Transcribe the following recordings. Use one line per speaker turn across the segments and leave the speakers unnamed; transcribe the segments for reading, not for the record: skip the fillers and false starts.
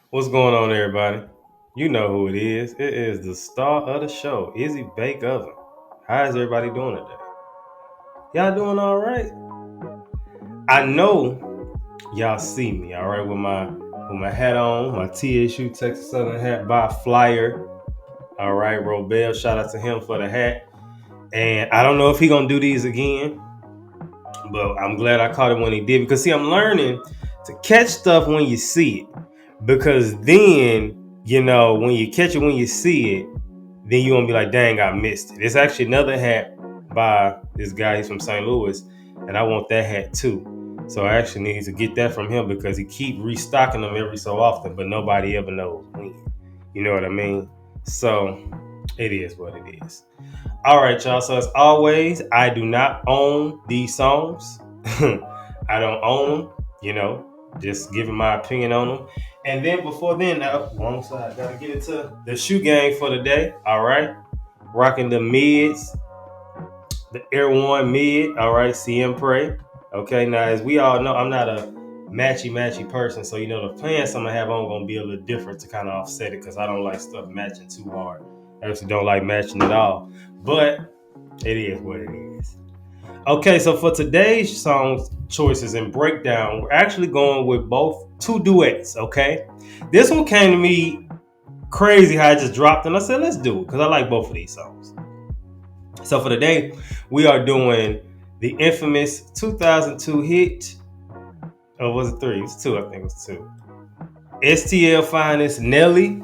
What's going on, everybody? You know who it is. It is the star of the show, Izzy Bake Oven. How is everybody doing today? Y'all doing all right? I know y'all see me, all right, with my hat on, my TSU Texas Southern hat by Flyer. All right, Robel, shout out to him for the hat. And I don't know if he gonna do these again, but I'm glad I caught it when he did because see, I'm learning to catch stuff when you see it. Because then, when you catch it when you see it, then you won't be like, dang, I missed it. It's actually another hat by this guy. He's from St. Louis, and I want that hat too. So I actually need to get that from him because he keep restocking them every so often, but nobody ever knows when. You know what I mean? So it is what it is. All right, y'all. So as always, I do not own these songs. I don't own them. Just giving my opinion on them. And then before then, now wrong side. Gotta get into the shoe game for the day. All right, rocking the mids, the Air One mid. All right, Siempre. Okay, now as we all know, I'm not a matchy person, so the pants I'm gonna have on gonna be a little different to kind of offset it because I don't like stuff matching too hard. I actually don't like matching at all. But it is what it is. Okay, so for today's song choices and breakdown, we're actually going with both two duets. Okay, this one came to me crazy how I just dropped and I said let's do it because I like both of these songs. So for today, we are doing the infamous 2002 hit. Oh, was it three? It was two. I think it was two. STL Finest Nelly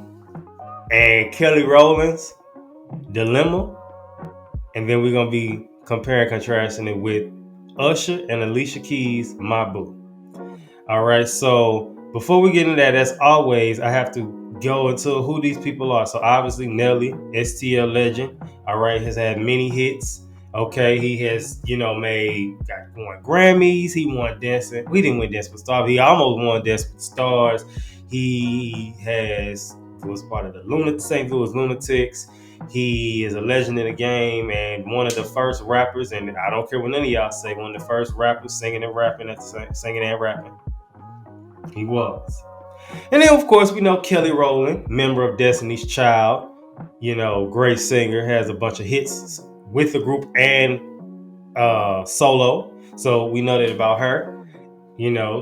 and Kelly Rowland's Dilemma, and then we're gonna be comparing, contrasting it with Usher and Alicia Keys, My Boo. All right, so before we get into that, as always, I have to go into who these people are. So obviously Nelly, STL legend, all right, has had many hits. Okay, he has, won Grammys. He won Dancing. We didn't win Dance with Stars. He almost won Dance with Stars. He was part of the St. Louis Lunatics. He is a legend in the game and one of the first rappers, and I don't care what none of y'all say, one of the first rappers singing and rapping singing and rapping. He was. And then, of course, we know Kelly Rowland, member of Destiny's Child, great singer, has a bunch of hits with the group and solo. So we know that about her.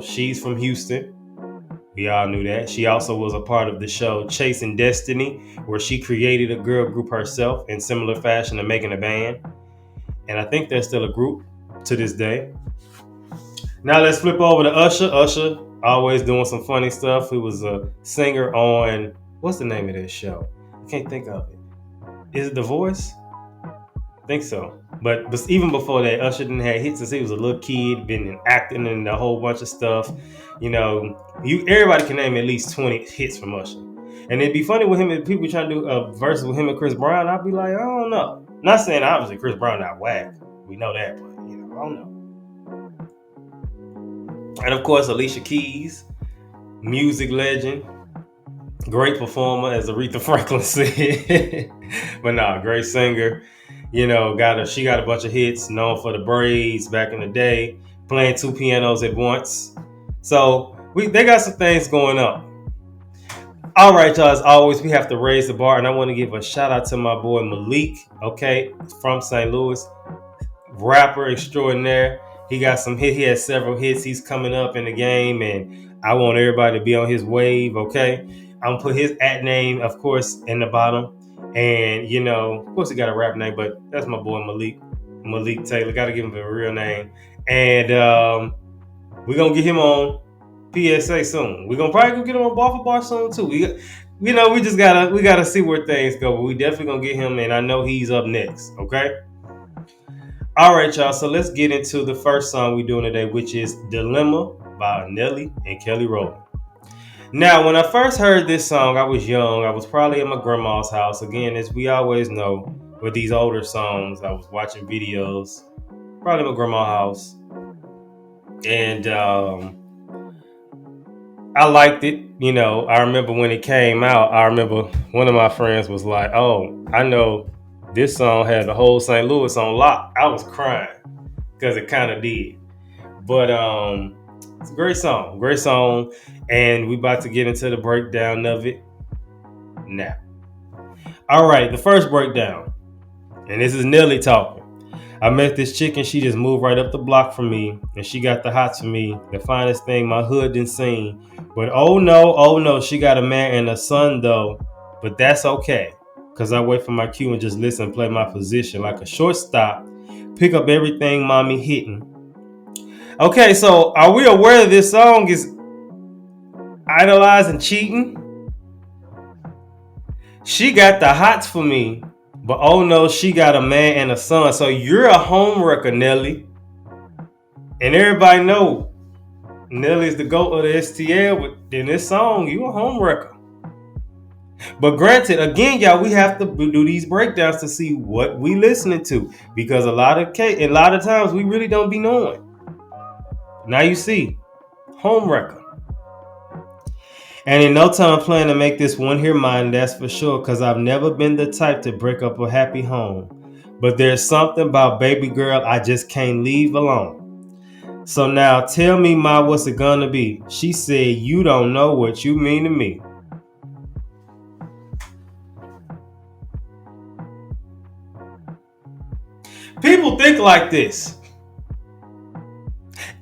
She's from Houston. We all knew that. She also was a part of the show Chasing Destiny, where she created a girl group herself in similar fashion to making a band. And I think they're still a group to this day. Now let's flip over to Usher. Usher always doing some funny stuff. He was a singer on, what's the name of this show? I can't think of it. Is it The Voice? I think so. But even before that, Usher didn't have hits since he was a little kid, been acting and a whole bunch of stuff. Everybody can name at least 20 hits from Usher. And it'd be funny with him if people trying to do a verse with him and Chris Brown. I'd be like, I don't know. Not saying obviously Chris Brown not whack. We know that, but I don't know. And of course, Alicia Keys, music legend, great performer, as Aretha Franklin said. But great singer. She got a bunch of hits, known for the braids back in the day, playing two pianos at once. So they got some things going on. All right, y'all. As always, we have to raise the bar, and I want to give a shout out to my boy Malik. Okay, from St. Louis, rapper extraordinaire. He got some hit. He has several hits. He's coming up in the game, and I want everybody to be on his wave. Okay, I'm gonna put his @ name, of course, in the bottom, and of course, he got a rap name, but that's my boy Malik Taylor. Got to give him a real name, and we're gonna get him on PSA soon. We're gonna probably get him on Bar for Bar soon too. We gotta see where things go, but we definitely gonna get him, and I know he's up next. Okay. All right, y'all. So let's get into the first song we're doing today, which is Dilemma by Nelly and Kelly Rowland. Now, when I first heard this song, I was young. I was probably at my grandma's house. Again, as we always know, with these older songs, I was watching videos, probably at my grandma's house. And I liked it. I remember when it came out, I remember one of my friends was like, oh, I know this song has the whole St. Louis on lock. I was crying because it kind of did. But It's a great song, and we about to get into the breakdown of it now. All right, the first breakdown, and this is Nelly talking. I met this chick and she just moved right up the block from me, and she got the hots for me, the finest thing my hood done seen. But oh no, she got a man and a son though, but that's okay, cause I wait for my cue and just listen and play my position like a shortstop, pick up everything mommy hitting. Okay, so are we aware that this song is idolizing cheating? She got the hots for me, but oh no, she got a man and a son. So you're a homewrecker, Nelly. And everybody know Nelly's the GOAT of the STL, but in this song, you a homewrecker. But granted, again, y'all, we have to do these breakdowns to see what we listening to. Because a lot of times we really don't be knowing. Now you see, homewrecker. And in no time I plan to make this one here mine, that's for sure, because I've never been the type to break up a happy home. But there's something about baby girl I just can't leave alone. So now tell me, Ma, what's it gonna be? She said, you don't know what you mean to me. People think like this.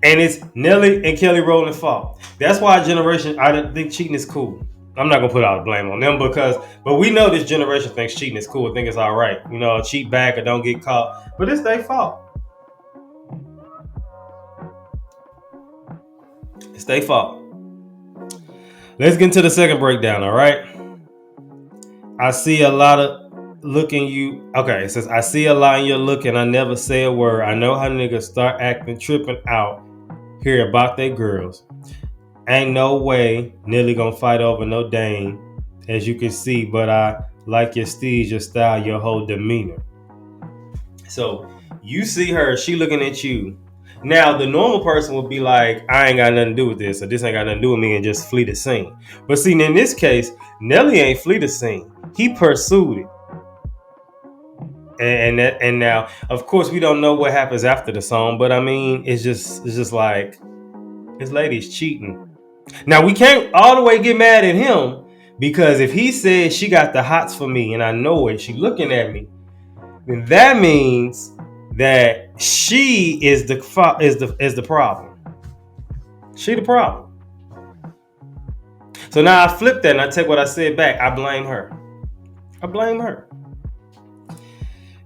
And it's Nelly and Kelly Rowland's fault. That's why I don't think cheating is cool. I'm not gonna put all the blame on them but we know this generation thinks cheating is cool. Think it's all right. Cheat back or don't get caught. But it's their fault. It's their fault. Let's get into the second breakdown, all right? I see a lot of look in you. Okay, it says, I see a lot in your look and I never say a word. I know how niggas start acting tripping out here about their girls. Ain't no way Nelly gonna fight over no dame, as you can see, but I like your steez, your style, your whole demeanor. So you see her, she looking at you. Now, the normal person would be like, I ain't got nothing to do with this, or this ain't got nothing to do with me, and just flee the scene. But see, in this case, Nelly ain't flee the scene. He pursued it. And now, of course, we don't know what happens after the song, but I mean, it's just like, this lady's cheating. Now, we can't all the way get mad at him, because if he says she got the hots for me, and I know it, she looking at me, then that means that she is the problem. She the problem. So now I flip that and I take what I said back. I blame her.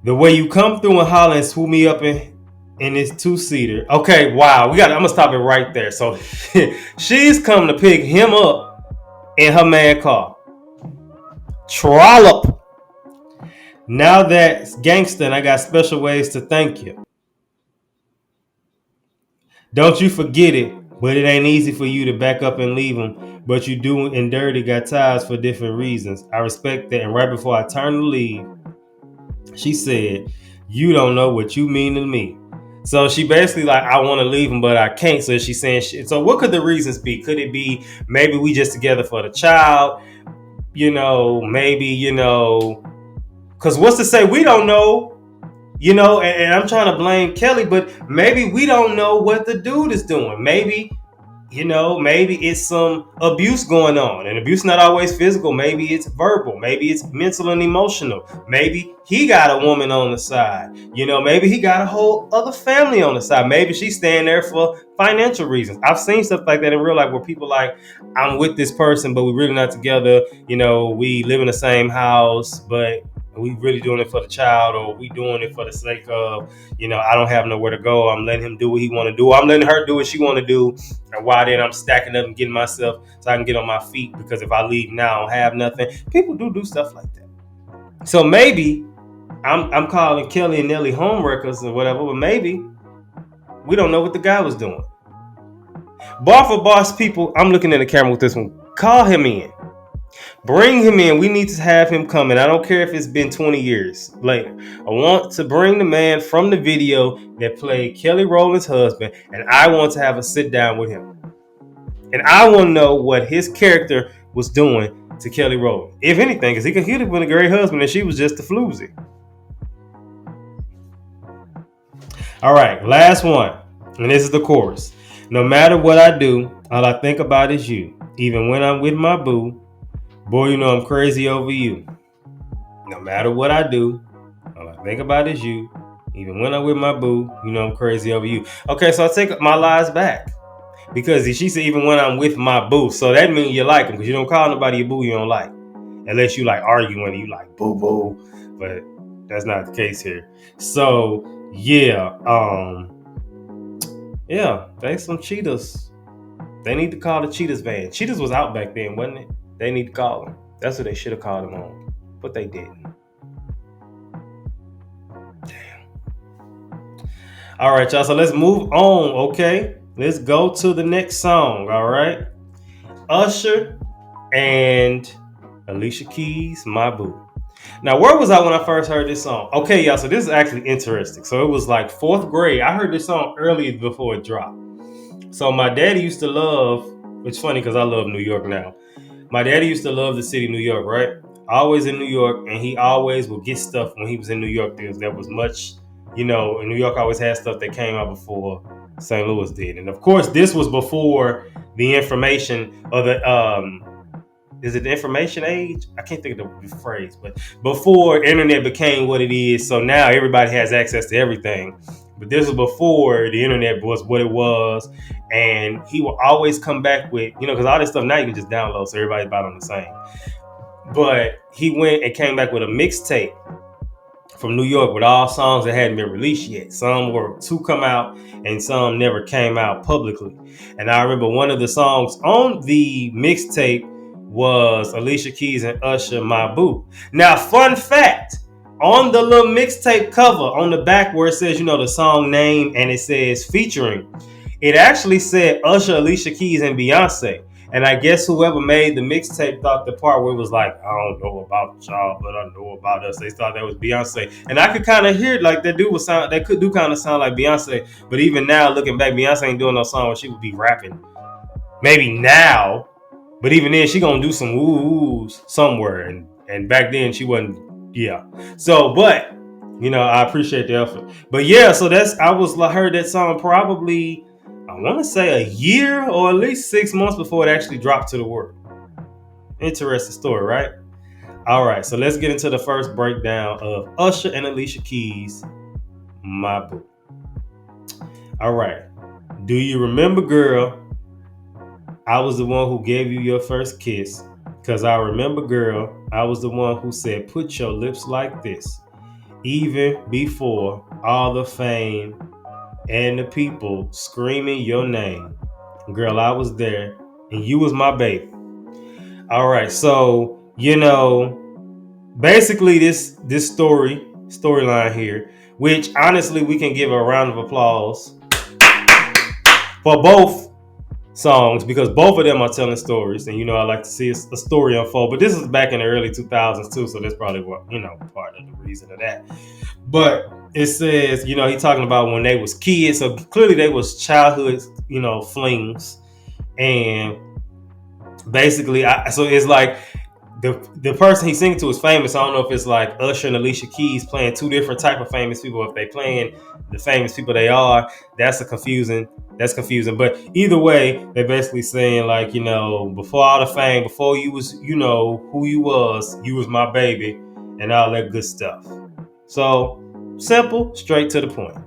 The way you come through and holler and swoop me up in this two-seater. Okay, wow. I'm gonna stop it right there. So she's come to pick him up in her man car. Trollop. Now that's gangster, and I got special ways to thank you. Don't you forget it, but it ain't easy for you to back up and leave them. But you do and dirty got ties for different reasons. I respect that. And right before I turned to leave, she said, you don't know what you mean to me. So she basically like, I want to leave him, but I can't. So she's saying shit. So what could the reasons be? Could it be maybe we just together for the child? Maybe, because what's to say we don't know? And I'm trying to blame Kelly, but maybe we don't know what the dude is doing. Maybe it's some abuse going on, and abuse not always physical. Maybe it's verbal. Maybe it's mental and emotional. Maybe he got a woman on the side. Maybe he got a whole other family on the side. Maybe she's staying there for financial reasons. I've seen stuff like that in real life where people like, I'm with this person, but we're really not together. We live in the same house, but we really doing it for the child, or we doing it for the sake of, I don't have nowhere to go. I'm letting him do what he want to do. I'm letting her do what she want to do. And while then I'm stacking up and getting myself so I can get on my feet, because if I leave now, I don't have nothing. People do stuff like that. So maybe I'm calling Kelly and Nelly homewreckers or whatever, but maybe we don't know what the guy was doing. Bar for boss people, I'm looking at the camera with this one. Call him in. Bring him in. We need to have him come in. I don't care if it's been 20 years later. I want to bring the man from the video that played Kelly Rowland's husband, and I want to have a sit down with him. And I want to know what his character was doing to Kelly Rowland. If anything, because he could have been a great husband and she was just a floozy. All right, last one. And this is the chorus. No matter what I do, all I think about is you. Even when I'm with my boo, boy, you know I'm crazy over you. No matter what I do, all I think about is you. Even when I'm with my boo, you know I'm crazy over you. Okay, so I take my lies back. Because she said even when I'm with my boo. So that means you like him. Because you don't call nobody your boo you don't like. Unless you like arguing and you like boo boo. But that's not the case here. So yeah, they some cheaters. They need to call the Cheetahs van. Cheetahs was out back then, wasn't it? They need to call them. That's what they should have called them on. But they didn't. All right, y'all. So let's move on, okay? Let's go to the next song, all right? Usher and Alicia Keys, My Boo. Now, where was I when I first heard this song? Okay, y'all. So this is actually interesting. So it was like fourth grade. I heard this song early before it dropped. So my daddy used to love, it's funny because I love New York now. My daddy used to love the city of New York, right? Always in New York, and he always would get stuff when he was in New York. There was much, in New York always had stuff that came out before St. Louis did. And of course, this was before the information or is it the information age? I can't think of the phrase, but before internet became what it is, so now everybody has access to everything. But this was before the internet was what it was, and he will always come back with, because all this stuff now you can just download, so everybody's about on the same. But he went and came back with a mixtape from New York with all songs that hadn't been released yet. Some were to come out and some never came out publicly. And I remember one of the songs on the mixtape was Alicia Keys and Usher, My Boo. Now, fun fact, on the little mixtape cover on the back where it says, the song name and it says featuring, it actually said Usher, Alicia Keys, and Beyonce. And I guess whoever made the mixtape thought the part where it was like, I don't know about y'all, but I know about us. They thought that was Beyonce. And I could kind of hear it, like that could do kind of sound like Beyonce. But even now, looking back, Beyonce ain't doing no song where she would be rapping. Maybe now, but even then, she gonna do some woo-woos somewhere. And back then, she wasn't, yeah. So, but, I appreciate the effort. But yeah, so I heard that song probably, I want to say a year or at least 6 months before it actually dropped to the world. Interesting story, right? All right, so let's get into the first breakdown of Usher and Alicia Keys, My Boo. All right. Do you remember, girl, I was the one who gave you your first kiss? Because I remember, girl, I was the one who said, put your lips like this. Even before all the fame and the people screaming your name. Girl, I was there and you was my baby. All right, so, basically this storyline here, which honestly we can give a round of applause for both songs because both of them are telling stories, and I like to see a story unfold. But this is back in the early 2000s too, so that's probably what part of the reason of that. But it says, he talking about when they was kids, so clearly they was childhood, flings, and basically, so it's like the person he's singing to is famous. I don't know if it's like Usher and Alicia Keys playing two different type of famous people. If they playing the famous people they are, that's confusing. But either way, they're basically saying like, before all the fame, before you was, who you was my baby, and all that good stuff. So simple, straight to the point.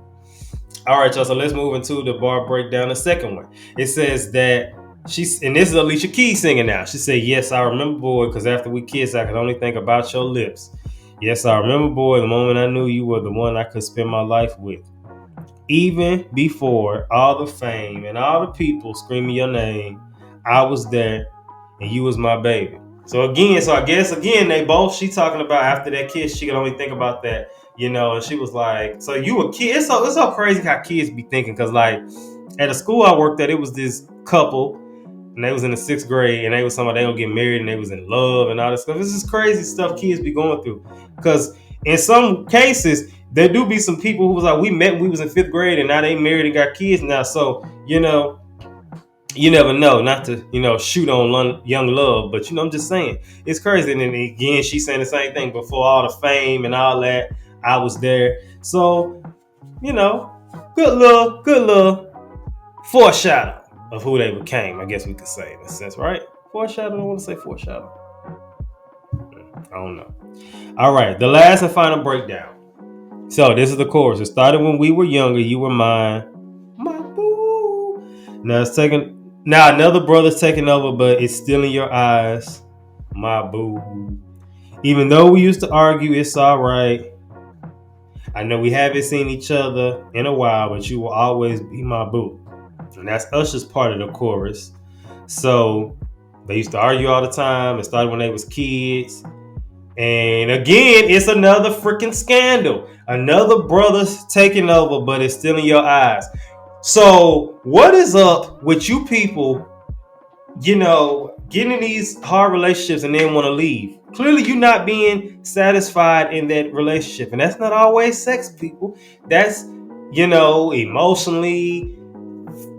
All right, y'all. So let's move into the bar breakdown. The second one. It says that and this is Alicia Keys singing now. She said, yes, I remember, boy, because after we kissed, I could only think about your lips. Yes, I remember, boy, the moment I knew you were the one I could spend my life with. Even before all the fame and all the people screaming your name, I was there and you was my baby. So I guess they both, she talking about after that kiss, she could only think about that, and she was like, so you a kid. It's so crazy how kids be thinking, because like at a school I worked at, it was this couple, and they was in the 6th grade, and they was somebody, they gonna get married, and they was in love and all this stuff. This is crazy stuff kids be going through. Because in some cases, there do be some people who was like, we met when we was in 5th grade, and now they married and got kids now. So, you never know, not to, shoot on young love, but I'm just saying, it's crazy. And then again, she's saying the same thing. Before all the fame and all that, I was there. So, good love foreshadow of who they became, I guess we could say in a sense, right? Foreshadow, I want to say foreshadow. I don't know. All right, the last and final breakdown. So this is the chorus. It started when we were younger, you were mine. My boo. Now it's taking now another brother's taking over, but it's still in your eyes. My boo. Even though we used to argue, it's alright. I know we haven't seen each other in a while, but you will always be my boo. And that's Usher's part of the chorus. So they used to argue all the time. It started when they was kids. And again, it's another freaking scandal. Another brother's taking over, but it's still in your eyes. So what is up with you people, getting in these hard relationships and then want to leave? Clearly you're not being satisfied in that relationship. And that's not always sex, people. That's, emotionally,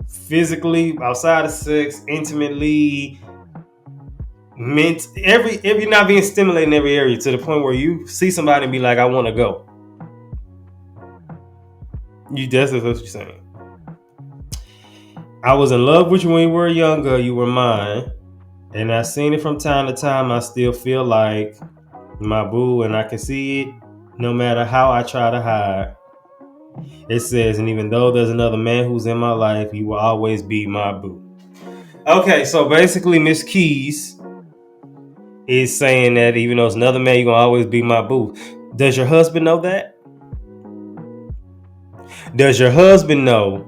physically, outside of sex, intimately, if you're not being stimulated in every area to the point where you see somebody and be like, I want to go. That's what you're saying. I was in love with you when we were younger. You were mine. And I seen it from time to time. I still feel like my boo, and I can see it no matter how I try to hide. It says, and even though there's another man who's in my life, you will always be my boo. Okay, so basically Miss Keys is saying that even though it's another man, you're going to always be my boo. Does your husband know that? Does your husband know,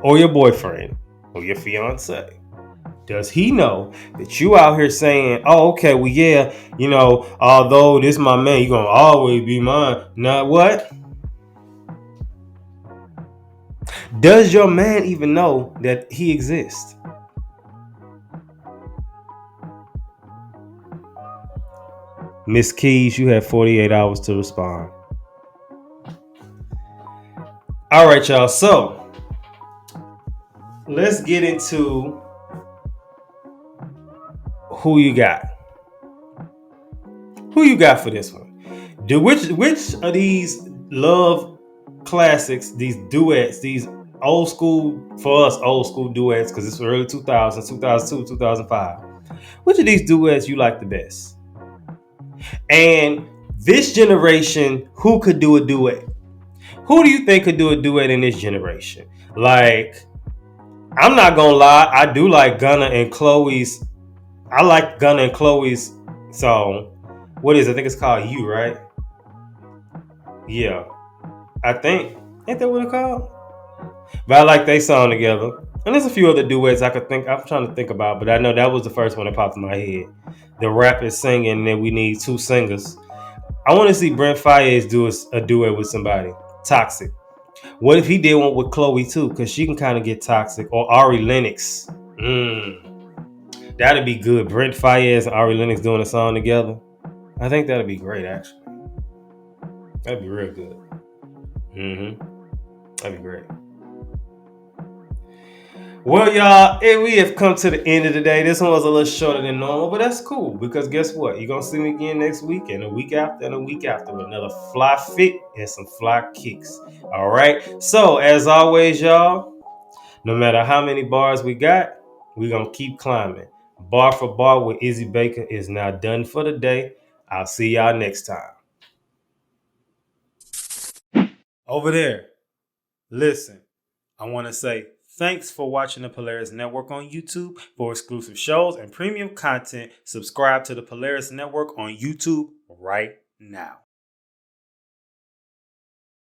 or your boyfriend, or your fiance, does he know that you out here saying, oh, okay, well, yeah, although this my man, you're going to always be mine. Now what? Does your man even know that he exists? Miss Keys, you have 48 hours to respond. All right, y'all. So let's get into who you got. Who you got for this one? Which of these love classics, these duets, these old school duets, because it's early 2000s, 2002, 2005. Which of these duets you like the best? And this generation, who could do a duet? Who do you think could do a duet in this generation? Like, I'm not gonna lie, I do like Gunna and Chloe's. I like Gunna and Chloe's song. What is it? I think it's called You, right? Yeah. I think. Ain't that what it's called? But I like they song together. And there's a few other duets I'm trying to think about, but I know that was the first one that popped in my head. The rap is singing, and then we need two singers. I want to see Brent Faiyaz do a duet with somebody. Toxic. What if he did one with Chloe too? Because she can kind of get toxic. Or Ari Lennox. That'd be good. Brent Faiyaz and Ari Lennox doing a song together. I think that'd be great, actually. That'd be real good. That'd be great. Well, y'all, we have come to the end of the day. This one was a little shorter than normal, but that's cool because guess what? You're going to see me again next week and a week after and a week after with another fly fit and some fly kicks. All right. So, as always, y'all, no matter how many bars we got, we're going to keep climbing. Bar for bar with Izzy Baker is now done for the day. I'll see y'all next time. Over there, listen, I want to say thanks for watching the Polaris Network on YouTube. For exclusive shows and premium content, subscribe to the Polaris Network on YouTube right now.